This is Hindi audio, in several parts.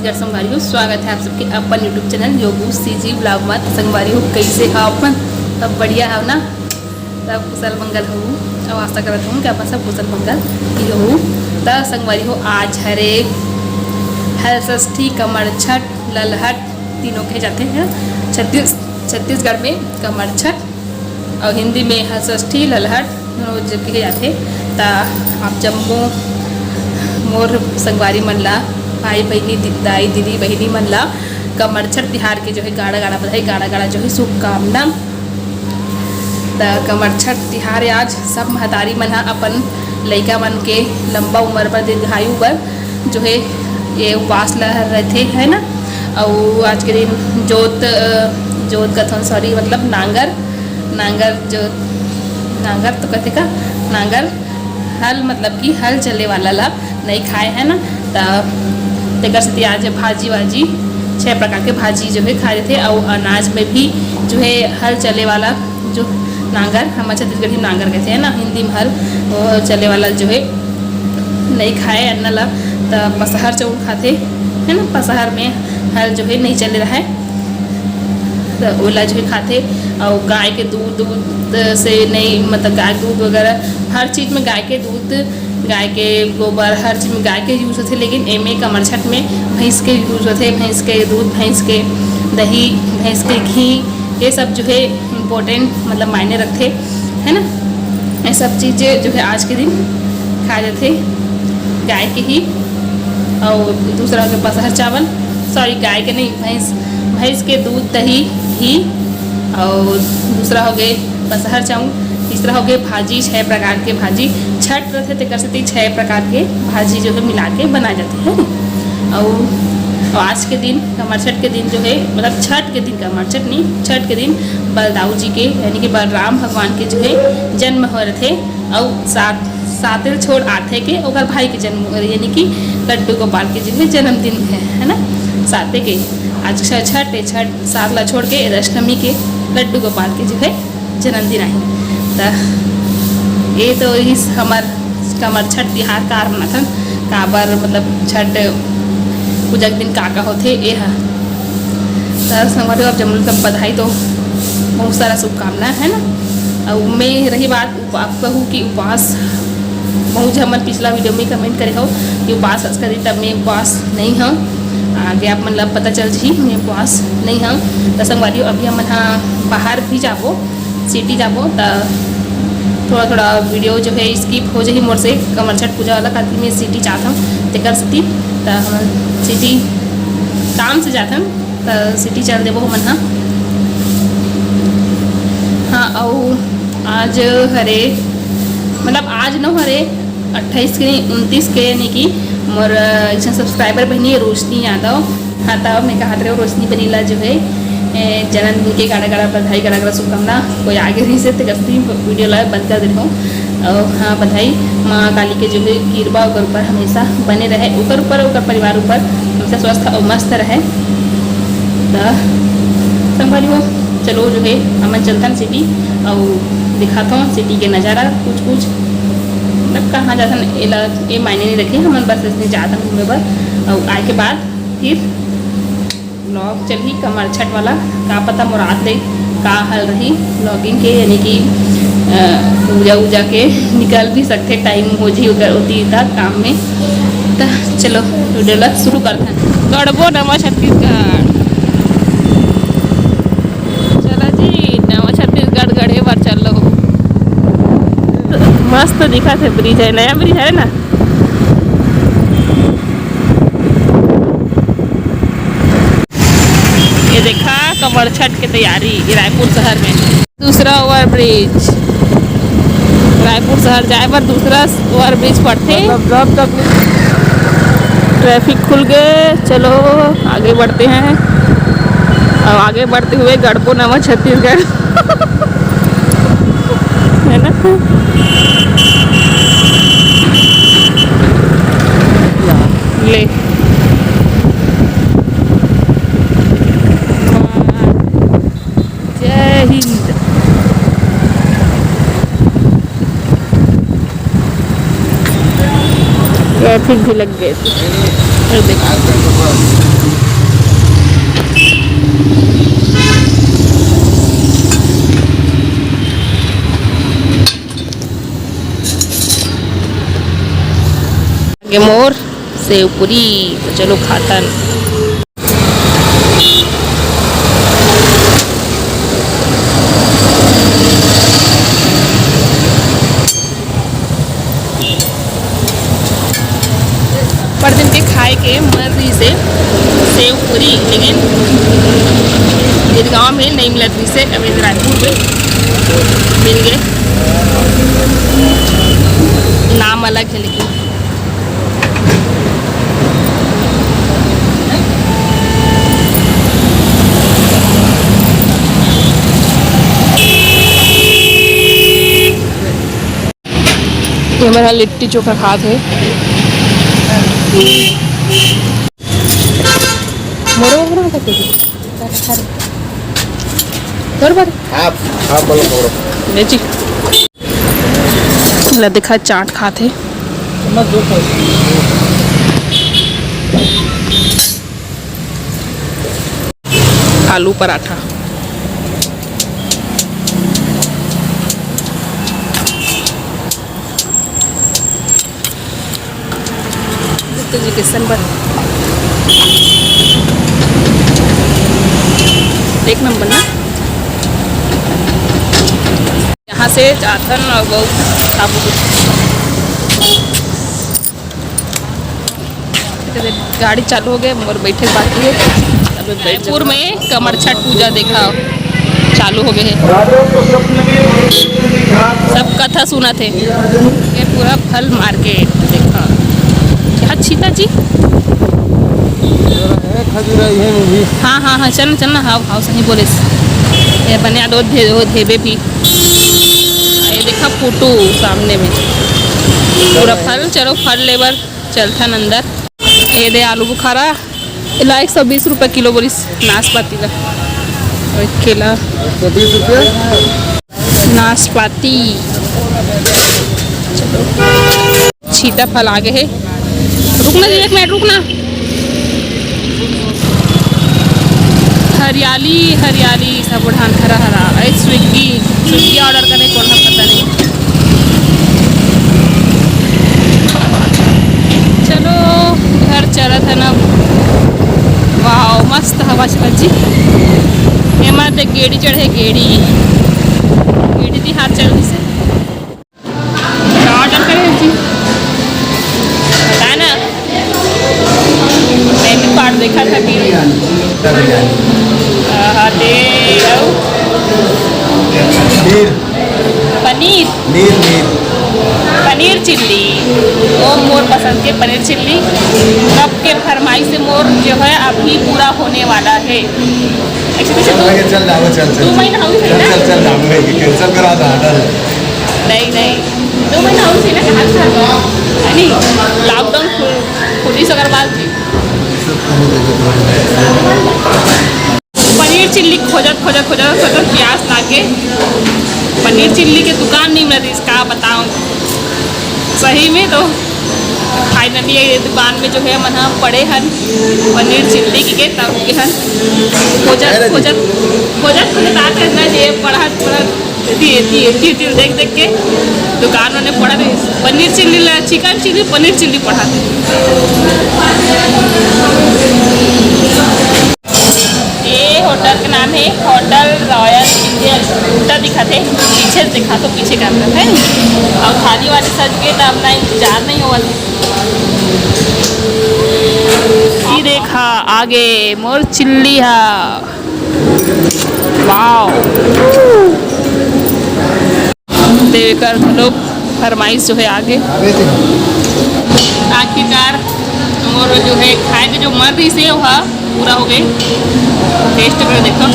नमस्कार संगवारी, स्वागत है आप सबके अपन यूट्यूब चैनल योगू सीजी ब्लॉग में। संगवारी हो कैसे हो अपन? सब बढ़िया हो ना? सब कुशल मंगल हो और आशा करत हूँ कि अपन सब कुशल मंगल ही हो। तो संगवारी हो आज हरे हल षष्ठी, कमर छठ, ललहट तीनों कहे जाते हैं छत्तीसगढ़ में कमर छठ और हिंदी में हल षष्ठी ललहट जब कहे जाते। तो आप जम्मू मोर संगवारी मन ला भाई बहनी दाई दीदी बहनी मन ला कमर छठ तिहार के जो है गाड़ा गाड़ा बधाई, गाड़ा गाड़ा जो है शुभकामना। तो कमर छठ तिहार आज सब महतारी मन अपन लइका मन के लंबा उम्र पर दीर्घायु पर जो है ये उपवास ला रहते है ना। और आज के दिन जोत कथन सॉरी मतलब नांगर तो कहते का नांगर हल मतलब कि हल चले वाला ला नहीं खाए है ना। तो से आज भाजी वाजी 6 प्रकार के भाजी जो है खाए थे। और अनाज में भी जो है हल चले वाला जो नांगर हम छत्तीसगढ़ी में नांगर कहते हैं ना, हिंदी में हल वो चले वाला जो है नहीं खाए अन्ना ला। तो पसहर चाउल खाते है ना, पसहर में हल जो है नहीं चले रहा है तो ओला जो है खाते। और गाय के दूध से नहीं मतलब गाय के दूध वगैरह हर चीज़ में गाय के दूध, गाय के गोबर हर चीज़ में गाय के यूज़ होते। लेकिन एमे कमर छठ में भैंस के यूज़ होते, भैंस के दूध, भैंस के दही, भैंस के घी, ये सब जो है इम्पोर्टेंट मतलब मायने रखते है ना। ये सब चीज़ें जो है आज के दिन खाए जाते गाय के ही। और दूसरा हो गया पसहर चावल, सॉरी गाय के नहीं भैंस के दूध दही घी। और दूसरा हो गए पसहर चावल, तीसरा हो गए भाजी 6 प्रकार के भाजी छठ रहते तो कर सकती 6 प्रकार के भाजी जो है मिला के बनाए जाते हैं। और आज के दिन कमर छठ के दिन जो है मतलब छठ के दिन कमर छठ नहीं छठ के दिन बलदाऊ जी के यानी कि बलराम भगवान के जो है जन्म हो रहे थे। और सातिल छोड़ आथे के और भाई के जन्म यानी कि लड्डू गोपाल के जो है जन्मदिन है ना। साते के आज छठ सात ला छोड़ के अष्टमी के लड्डू गोपाल के जो है जन्मदिन आई। तो ये तो इस हमार कमर छठ तिहार कारण था काबर मतलब छठ पूजा के दिन का होते ये है। तो संगवारी अब जमल का बधाई तो बहुत सारा शुभकामना है ना। और मैं रही बात आप कहूँ कि उपवास बहुत हमारे पिछला वीडियो में कमेंट करे हो कि उपवास करी तब मैं उपवास नहीं हूँ। आगे आप मतलब पता चल जी मैं उपवास नहीं हूँ। तो संगवारी अभी हम बाहर भी जाबो सिटी जाबो तो थोड़ा वीडियो जो है स्किप हो जाए मोर से कमर छठ पूजा वाला खातिर मैं सिटी चाहता हूँ तो कर सकती। तो हम सिटी काम से जाता हूँ तो सिटी चल देवो मन हाँ। और आज हरे मतलब आज न हरे 28 के 29 के यानी कि मोर सब्सक्राइबर बनी है रोशनी यादव। हाँ तब मैं कहा रहे हो रोशनी बनीला जो है जन्मदिन के गाड़ा गाड़ा बधाई गाड़ा गाड़ा शुभकामना। कोई आगे नहीं से करती वीडियो लाइव बंद कर दे रहा हूँ। और हाँ बधाई माँ काली के जो है कृपा ओकर ऊपर हमेशा बने रहे, ओकर ऊपर ओकर परिवार ऊपर हमेशा स्वस्थ और मस्त रहे। तो संभाली हो चलो जो है हम चलता सिटी और दिखाता हूँ सिटी के नज़ारा कुछ मतलब कहाँ जाता ये मायने नहीं रखे हम बस इसमें जाता हूँ घूमे पर। और आए के बाद फिर ब्लॉग चली कमर छठ वाला का पता मुराद दे का हल रही ब्लॉगिंग के यानी कि पूजा के निकल भी सकते टाइम हो जी होती था काम में। तो चलो वीडियो ला शुरू करते हैं। गढ़बो नवा छत्तीसगढ़ चला जी नवा छत्तीसगढ़ गढ़े बार चल लो। मस्त दिखा थे ब्रिज है, नया ब्रिज है ना। ये देखा कमर छठ की तैयारी रायपुर शहर में। दूसरा ओवर ब्रिज रायपुर शहर जाए पर दूसरा ओवर ब्रिज पड़ते ट्रैफिक खुल गए। चलो आगे बढ़ते हैं और आगे बढ़ते हुए गढ़बो नवा छत्तीसगढ़ है ना। ले जय हिंद। ट्रैफिक भी लग गए थे। देखो ये मोर सेव पूरी, तो चलो खातन। पर दिन के खाए के मर्जी से सेव पूरी, लेकिन गाँव में नहीं मिलत रही से, अभी रायपुर में मिल गए। नाम अलग है लेकिन ये हमारा लिट्टी चोखा खात है। मोरो बना सकते बरोबर आप बोलो मोरो बेची ला दिखा चाट खाते। आलू पराठा जी किसन पर एक नंबर ना। यहाँ से जाथन और वो साबू गाड़ी चालू हो गए और बैठे बाकी है। अब जयपुर में कमर छठ पूजा देखा चालू हो गए हैं, सब कथा सुना थे। ये पूरा फल मार्केट देखा क्या छीता जी। हाँ हाँ हाँ चल चल ना। हाँ हाँ सही बोले ये बने दो धेबे भी। ये देखा फोटो सामने में पूरा फल। चलो फल लेबर चलता अंदर। ये दे आलू बुखारा इला 120 रुपये किलो बोलिस। नाशपाती ला और केला 120 रुपये नाशपाती। चलो छीटा फल आगे है। रुकना जी एक मिनट रुकना। हरियाली हरियाली सब उठान हरा हरा। अरे स्विगी ऑर्डर करने कौन है पता नहीं। चलो घर चला था ना। वाह मस्त हवा चला जी। ये मत गेड़ी चढ़े गेड़ी थी हाथ चल से ऑर्डर करे जी बताना। मैंने पार्ट देखा था कि पनीर पनीर चिल्ली वो मोर पसंद के पनीर चिल्ली। कब के फरमाइश से मोर जो है अभी पूरा होने वाला है। चल 2 महीना हो गया कैंसिल करा था नहीं 2 महीना हो गया नहीं। लॉकडाउन पुलिस अग्रवाल जी पनीर चिल्ली खोजत प्यास लाके पनीर चिल्ली के दुकान नहीं मिल रही। इसका बताऊँ सही में तो फाइनली ये दुकान में जो है मना पड़े हन पनीर चिल्ली के तब के हन खोजत आते हैं ये पढ़त देख के दुकान में पढ़ा paneer chilli chicken chilli paneer chilli पढ़ा। ये होटल का नाम है होटल रॉयल इंडियन। उल्टा दिखा थे पीछे दिखा तो पीछे कैमरा है और खाली वाले सज के तो अपना इंतजार नहीं हुआ। ये देखा आगे मोर चिल्ली है। वाओ देकर लोग फरमाइश जो है आगे आखिरकार मोर जो है खाए के जो मर्जी से वह पूरा हो गए। टेस्ट कर देखो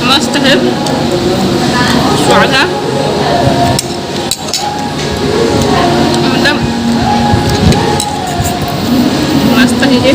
मस्त है स्वाद है मतलब मस्त है।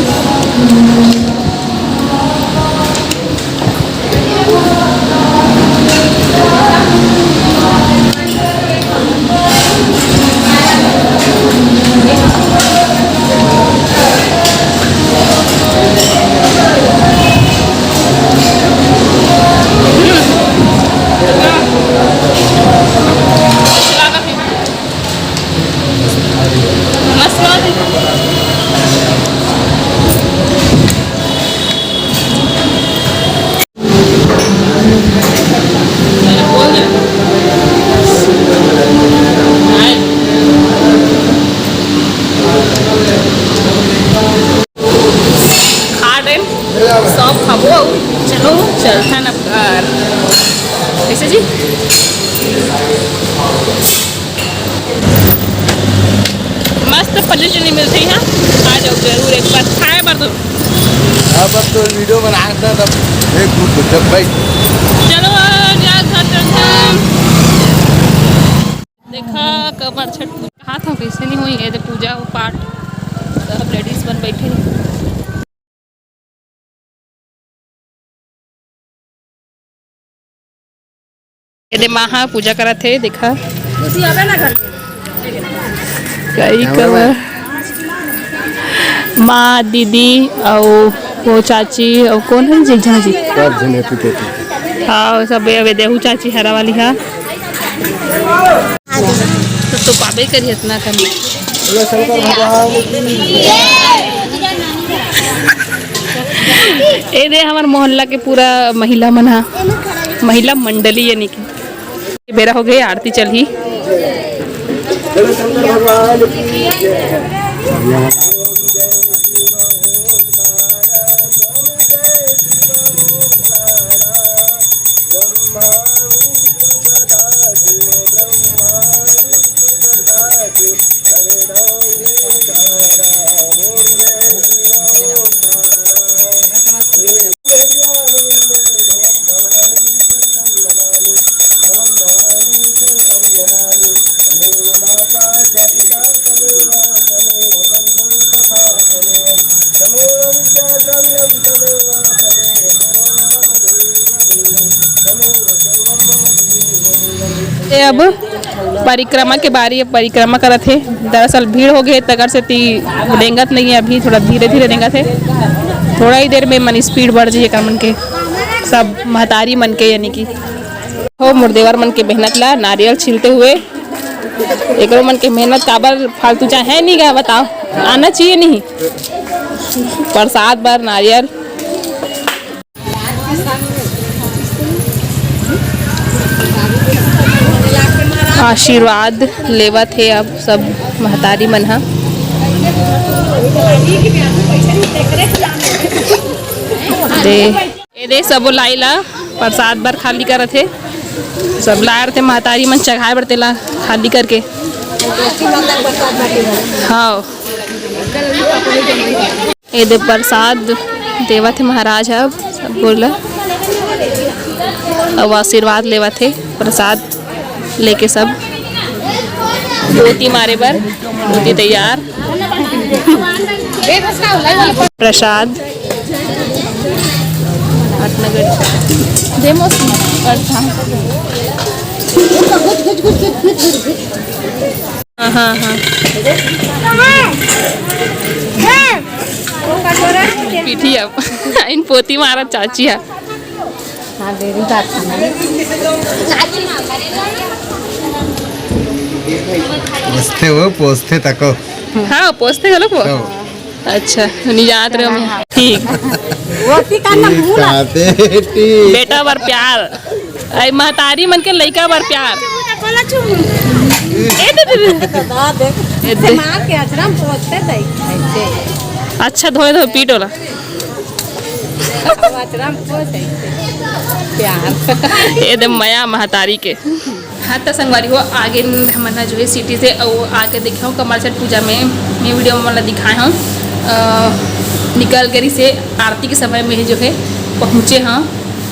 चलथन अब घर कैसे जी मस्त पनीर चटनी मिलती है आ जाओ जरूर एक बार खाए बार तो अब तो वीडियो बनाया था तब एक ग्रुप जब भाई चलो जा घर चलते हैं। देखा कमर छठ कहा था कैसे नहीं हुई है तो पूजा वो पाठ सब लेडीज बन बैठे ये महा पूजा करा थे देखा कई कवर माँ दीदी और वो चाची और कौन है जी जी सब जने पीते हाँ सब अबे देहू चाची हरा वाली है तो पाबे करी इतना करना शंकर भगवान ए दे हमार मोहल्ला के पूरा महिला मन हा महिला मंडली यानी कि बेरा हो गई आरती चली शंकर भगवान की जय। अब परिक्रमा के बारी अब परिक्रमा करत थे दरअसल भीड़ हो गई तगर से ती रेंगत नहीं है अभी थोड़ा धीरे धीरे रेंगत है थोड़ा ही देर में मन स्पीड बढ़ जाइए कर मन के सब महतारी मन के यानी कि हो मुर्देवर मन के मेहनत ला नारियल छीलते हुए एक मन के मेहनत काबर फालतू चाहे है नहीं गा बताओ आना चाहिए नहीं प्रसाद बार नारियल आशीर्वाद लेवत है अब सब महतारी मन हा दे सब लाई ला प्रसाद बार खाली करत है सब लाए थे महतारी मन चढ़ाए बरते ला खाली करके हाँ ये दे प्रसाद देवत है महाराज अब सब बोला अब आशीर्वाद लेवत है प्रसाद लेके सब धोती मारे बर धोती तैयार प्रसाद हाँ हाँ पीठी अब इन पोती मारा चाची है पोस्ते हो पोस्ते तक हाँ पोस्ते गलो को अच्छा नहीं जानते रहे हम ठीक बेटा बर प्यार आई महतारी मन के लइका बर प्यार अच्छा धोए धोए पीट होला ये दे मया महतारी के हाँ तो संगवारी हो आगे हमना जो है सिटी से और आके देखे हूँ कमर छठ पूजा में मैं वीडियो में मतलब दिखाए हूँ निकल गरी से आरती के समय में जो है पहुँचे हाँ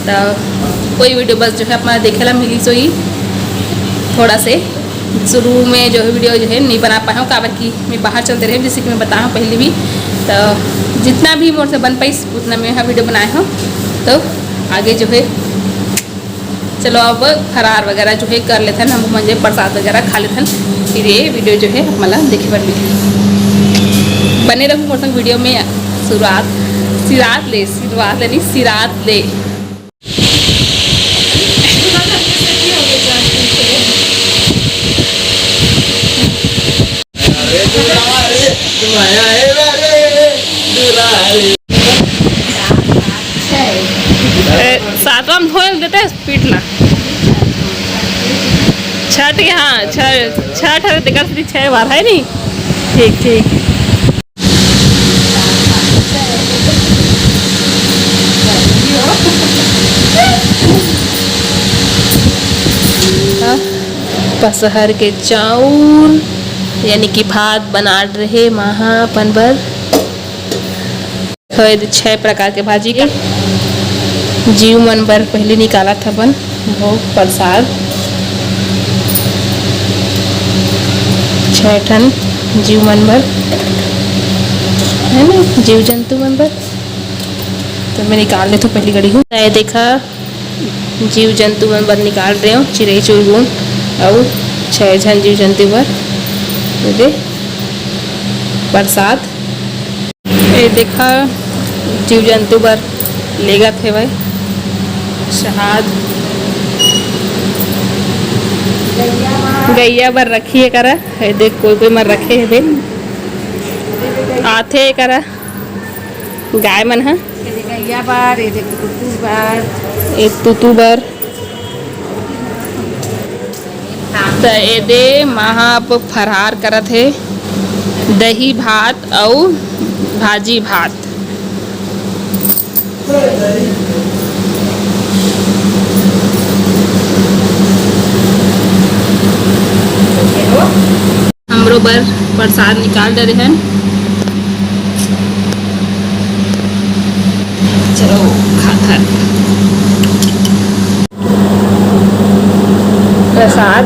तो कोई वीडियो बस जो है अपना देखे ला मिली सो ही थोड़ा से शुरू में जो है वीडियो जो है नहीं बना पाया हूँ काबर की मैं बाहर चलते रहे जैसे कि मैं बताया हूँ पहले भी तो जितना भी मोर से बन पाई उतना मैं यहाँ वीडियो बनाया हूँ तो आगे जो है चलो अब फरार वगैरह जो है कर लेते हैं हम मंजे प्रसाद वगैरह खा लेते हैं फिर ये वीडियो जो है मतलब देखे पर मिली बने रहूँ मोर संग वीडियो में शुरुआत नहीं सिरात ले सातवां धोए देते हैं पीटला छठ के हाँ छठ है दिक्कत 6 बार है नहीं ठीक ठीक पसहर के चाउर यानी कि भात बना रहे महापन बर 6 प्रकार के भाजी के जीव मन बर पहले निकाला था बन भोग प्रसाद 6 ठन जीव मन बर है ना, जीव जंतु मन बर। तो मैं निकाल ले तो पहली घड़ी हूँ देखा जीव जंतु मन बर निकाल रहे हो चिड़ई चुड़गुन और 6 जन जीव जंतु बर दे प्रसाद। ये देखा जीव जंतु बर लेगा थे भाई शहाद गैया बर रखी है करा है देख कोई मर रखे है बे आथे करा गाय मन है गैया बार ये देख तुतू बार एक तुतू बर तो ये दे महाप फरहार करत है दही भात और भाजी भात। हमरो बर प्रसाद निकाल दे रहे हैं। चलो खाता प्रसाद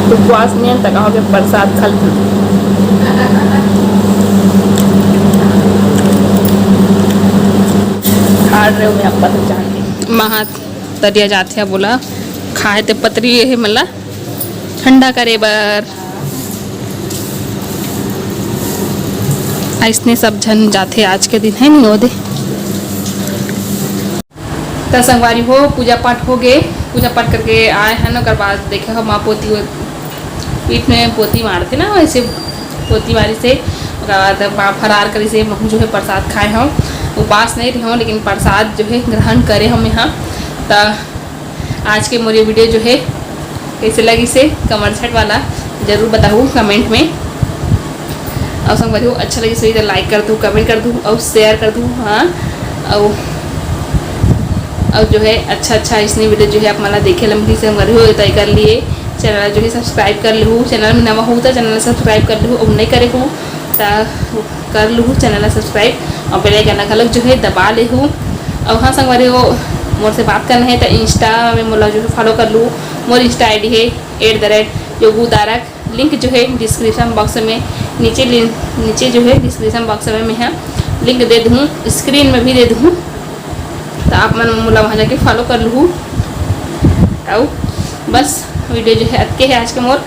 उपवास में तक हो गया प्रसाद खा रहे हो मैं आपका तो जान महा तरिया जाते हैं बोला खाए ते पतरी है मला ठंडा करे बर ऐसने सब जन जाते आज के दिन है नहीं हो दे। तो संगवारी हो पूजा पाठ हो गए पूजा पाठ करके आए हैं ना कर बाद देखे हो माँ पोती पीठ में पोती मारते ना वैसे पोती मारी से बाद माँ फरार करी से जो है प्रसाद खाए हम उपवास नहीं रहे हों लेकिन प्रसाद जो है ग्रहण करे हम यहाँ। तो आज के मोरी वीडियो जो है कैसे लगी से कमर छट वाला ज़रूर बताऊँ कमेंट में और संग बताऊँ अच्छा लगी सही तो लाइक कर दूँ कमेंट कर दूँ और शेयर कर दूँ हाँ और जो है अच्छा इसने वीडियो जो है आप मला देखे लंबी से हो तय कर लिए चैनल जो है सब्सक्राइब कर लूँ चैनल में नवा हो तो चैनल सब्सक्राइब कर लूँ और नहीं करे हूँ तो कर लूँ चैनल सब्सक्राइब और पहले गाना खलक जो है दबा ले हूँ। और हाँ संगवारी हो मोर से बात करना है तो इंस्टा में मोला जो है फॉलो कर लूँ। मोर इंस्टा ID है @योगू तारक लिंक जो है डिस्क्रिप्शन बॉक्स में नीचे जो है डिस्क्रिप्शन बॉक्स में मैं लिंक दे दूँ स्क्रीन में भी दे दूँ तो आप मन मोला वहाँ जाके फॉलो कर लूँ। और बस वीडियो जो है अटके है आज के मोर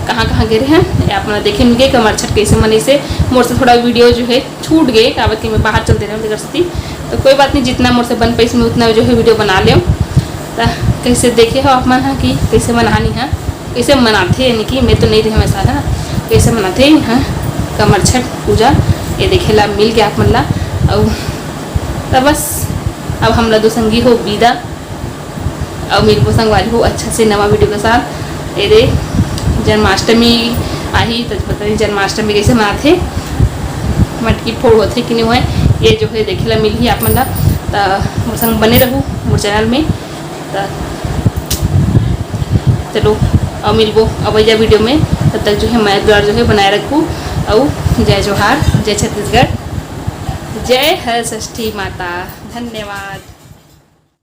कहाँ गिरे हैं आप मन देखे मिल गए कमर छट कैसे मनी से मोर से थोड़ा वीडियो जो है छूट गए कावत कि मैं बाहर चलते रहे कर सकती तो कोई बात नहीं जितना मोर से बन पाई मैं उतना जो है वीडियो बना ले। तो कैसे देखे हो आप मन हाँ कि कैसे मनानी है कैसे मनाते यानी कि मैं तो नहीं रही हमेशा है कैसे मनाते हाँ कमर छठ पूजा ये देखे ला मिल गया आप मन ला। और तो बस अब हम ला दो संगी हो विदा और मेरी को संगवारी हो अच्छा से नवा वीडियो के साथ। ये दे जन्माष्टमी आई तो पता नहीं जन्माष्टमी कैसे मनाते मटकी फोड़ होते कि नहीं हुए ये जो है देखे ला मिल ही आप मन ला। तो संग बने रहूँ मोर चैनल में तो चलो और मिलबो अब यह वीडियो में तब तक जो है मैं द्वार जो है बनाए रखूँ। और जय जोहार जय छत्तीसगढ़ जय हर षष्ठी माता धन्यवाद।